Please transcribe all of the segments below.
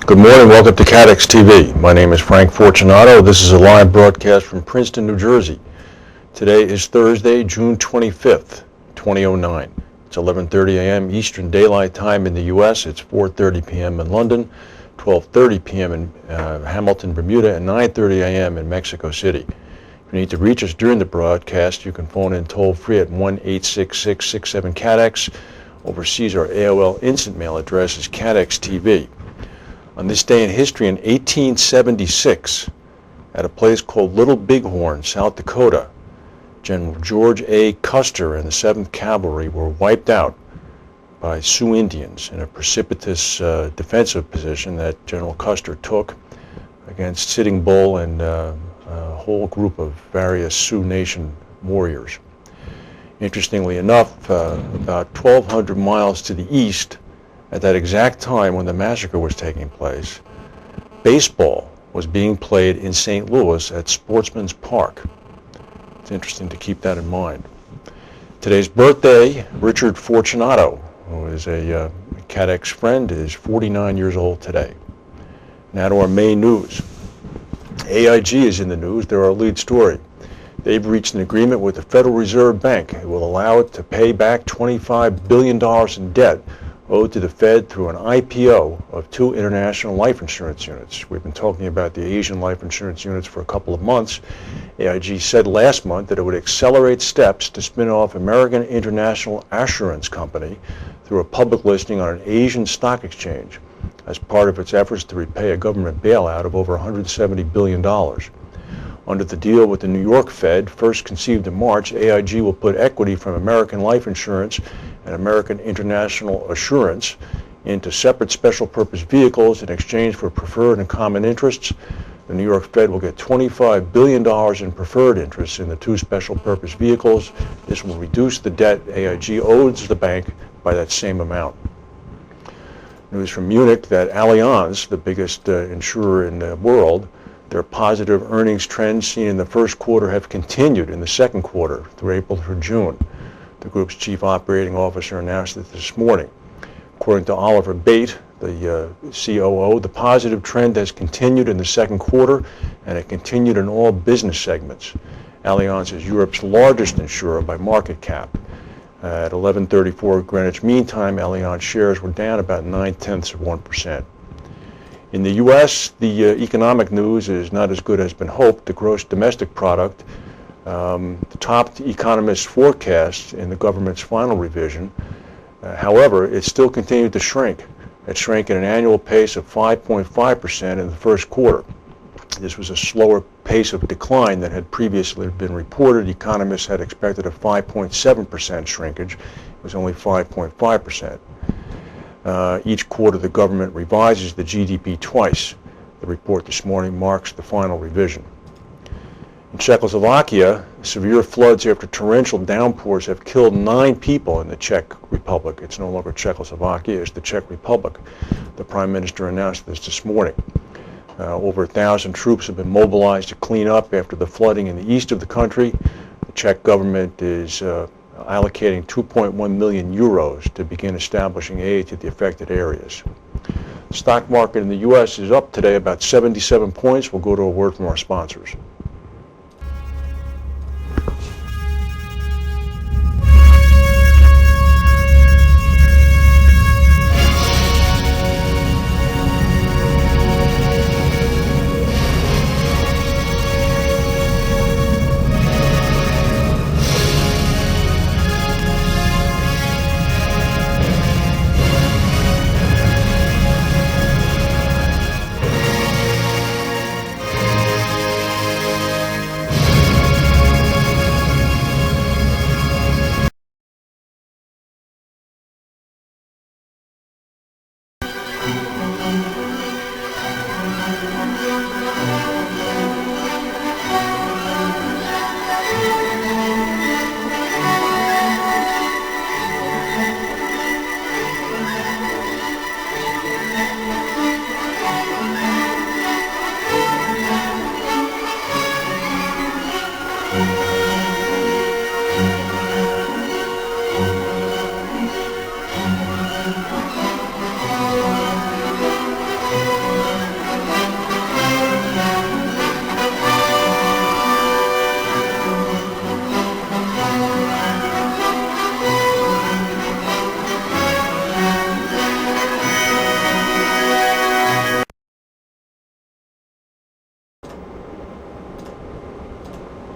Good morning, welcome to CATEX-TV. My name is Frank Fortunato. This is a live broadcast from Princeton, New Jersey. Today is Thursday, June 25th, 2009. It's 11:30 a.m. Eastern Daylight Time in the U.S. It's 4:30 p.m. in London, 12:30 p.m. in Hamilton, Bermuda, and 9:30 a.m. in Mexico City. If you need to reach us during the broadcast, you can phone in toll-free at 1-866-67-CATEX. Overseas, our AOL instant mail address is CATEX-TV. On this day in history in 1876, at a place called Little Bighorn, South Dakota, General George A. Custer and the 7th Cavalry were wiped out by Sioux Indians in a precipitous defensive position that General Custer took against Sitting Bull and a whole group of various Sioux Nation warriors. Interestingly enough, about 1,200 miles to the east, at that exact time when the massacre was taking place, baseball was being played in St. Louis at Sportsman's Park. It's interesting to keep that in mind. Today's birthday, Richard Fortunato, who is a CATEX friend, is 49 years old today. Now to our main news. AIG is in the news. They're our lead story. They've reached an agreement with the Federal Reserve Bank. It will allow it to pay back $25 billion in debt owed to the Fed through an IPO of 2 international life insurance units. We've been talking about the Asian life insurance units for a couple of months. AIG said last month that it would accelerate steps to spin off American International Assurance Company through a public listing on an Asian stock exchange as part of its efforts to repay a government bailout of over $170 billion. Under the deal with the New York Fed, first conceived in March, AIG will put equity from American Life Insurance and American International Assurance into separate special purpose vehicles in exchange for preferred and common interests. The New York Fed will get $25 billion in preferred interests in the 2 special purpose vehicles. This will reduce the debt AIG owes the bank by that same amount. News from Munich that Allianz, the biggest insurer in the world, their positive earnings trends seen in the first quarter have continued in the second quarter through April through June. The group's chief operating officer announced it this morning. According to Oliver Bate, the COO, the positive trend has continued in the second quarter, and it continued in all business segments. Allianz is Europe's largest insurer by market cap. At 11:34 Greenwich Mean Time, Allianz shares were down about 0.9%. In the U.S., the economic news is not as good as been hoped. The gross domestic product, the top economists' forecast in the government's final revision, however, it still continued to shrink. It shrank at an annual pace of 5.5% in the first quarter. This was a slower pace of decline than had previously been reported. Economists had expected a 5.7% shrinkage. It was only 5.5%. Each quarter, the government revises the GDP twice. The report this morning marks the final revision. In Czechoslovakia, severe floods after torrential downpours have killed 9 people in the Czech Republic. It's no longer Czechoslovakia, it's the Czech Republic. The Prime Minister announced this morning. Over 1,000 troops have been mobilized to clean up after the flooding in the east of the country. The Czech government is allocating 2.1 million euros to begin establishing aid to the affected areas. The stock market in the U.S. is up today about 77 points. We'll go to a word from our sponsors.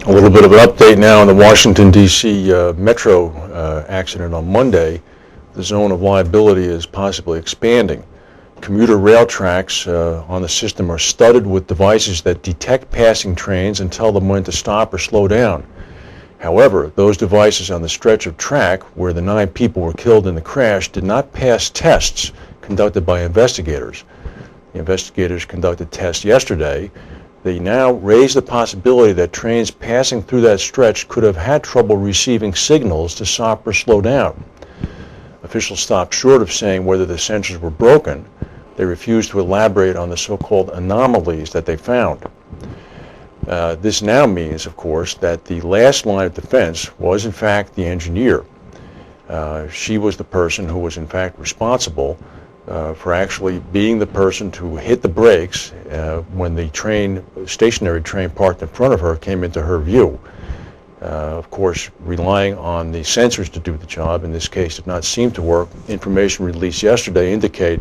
A little bit of an update now on the Washington, D.C. Metro accident on Monday. The zone of liability is possibly expanding. Commuter rail tracks on the system are studded with devices that detect passing trains and tell them when to stop or slow down. However, those devices on the stretch of track where the 9 people were killed in the crash did not pass tests conducted by investigators. The investigators conducted tests yesterday. They now raise the possibility that trains passing through that stretch could have had trouble receiving signals to stop or slow down. Officials stopped short of saying whether the sensors were broken. They refused to elaborate on the so-called anomalies that they found. This now means, of course, that the last line of defense was in fact the engineer. She was the person who was in fact responsible for actually being the person to hit the brakes when the stationary train parked in front of her came into her view. Of course, relying on the sensors to do the job, in this case, did not seem to work. Information released yesterday indicate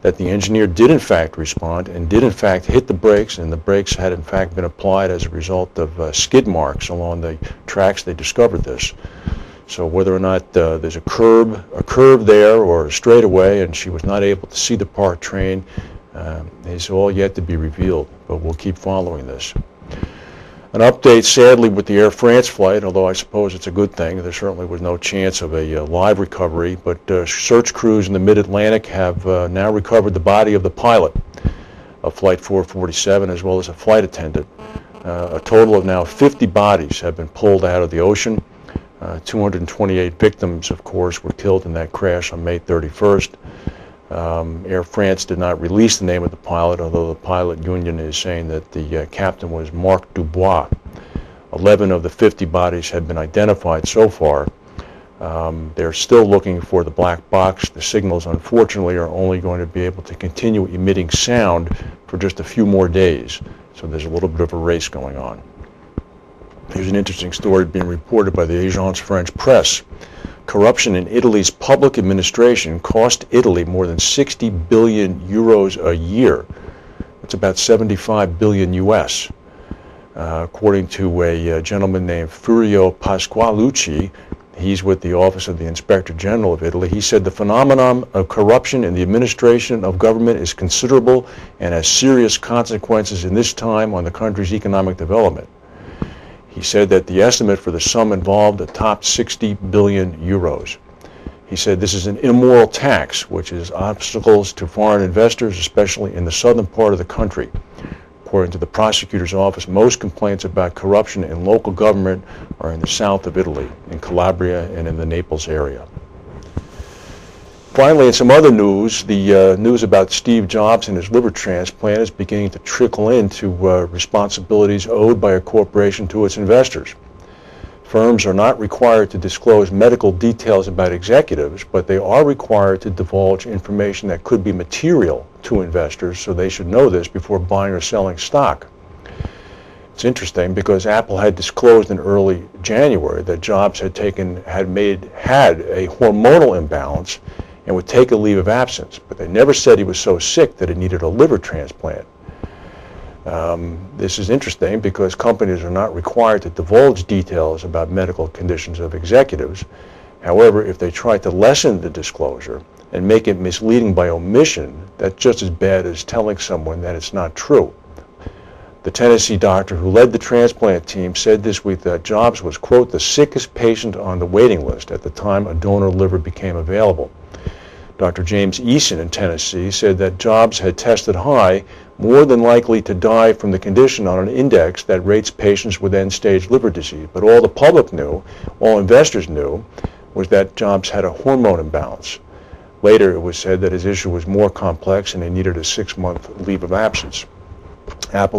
that the engineer did in fact respond and did in fact hit the brakes, and the brakes had in fact been applied as a result of skid marks along the tracks they discovered this. So whether or not there's a curve there or a straightaway, and she was not able to see the parked train, is all yet to be revealed, but we'll keep following this. An update, sadly, with the Air France flight, although I suppose it's a good thing. There certainly was no chance of a live recovery, but search crews in the mid-Atlantic have now recovered the body of the pilot of Flight 447 as well as a flight attendant. A total of now 50 bodies have been pulled out of the ocean. 228 victims, of course, were killed in that crash on May 31st. Air France did not release the name of the pilot, although the pilot union is saying that the captain was Marc Dubois. 11 of the 50 bodies have been identified so far. They're still looking for the black box. The signals, unfortunately, are only going to be able to continue emitting sound for just a few more days. So there's a little bit of a race going on. Here's an interesting story being reported by the Agence France-Presse. Corruption in Italy's public administration cost Italy more than 60 billion euros a year. That's about 75 billion US. According to a gentleman named Furio Pasqualucci, he's with the Office of the Inspector General of Italy. He said the phenomenon of corruption in the administration of government is considerable and has serious consequences in this time on the country's economic development. He said that the estimate for the sum involved topped 60 billion euros. He said this is an immoral tax, which is obstacles to foreign investors, especially in the southern part of the country. According to the prosecutor's office, most complaints about corruption in local government are in the south of Italy, in Calabria and in the Naples area. Finally, in some other news, the news about Steve Jobs and his liver transplant is beginning to trickle into responsibilities owed by a corporation to its investors. Firms are not required to disclose medical details about executives, but they are required to divulge information that could be material to investors, so they should know this before buying or selling stock. It's interesting because Apple had disclosed in early January that Jobs had a hormonal imbalance and would take a leave of absence, but they never said he was so sick that he needed a liver transplant. This is interesting because companies are not required to divulge details about medical conditions of executives. However, if they try to lessen the disclosure and make it misleading by omission, that's just as bad as telling someone that it's not true. The Tennessee doctor who led the transplant team said this week that Jobs was, quote, the sickest patient on the waiting list at the time a donor liver became available. Dr. James Eason in Tennessee said that Jobs had tested high, more than likely to die from the condition on an index that rates patients with end-stage liver disease. But all the public knew, all investors knew, was that Jobs had a hormone imbalance. Later it was said that his issue was more complex and he needed a 6-month leave of absence. Apple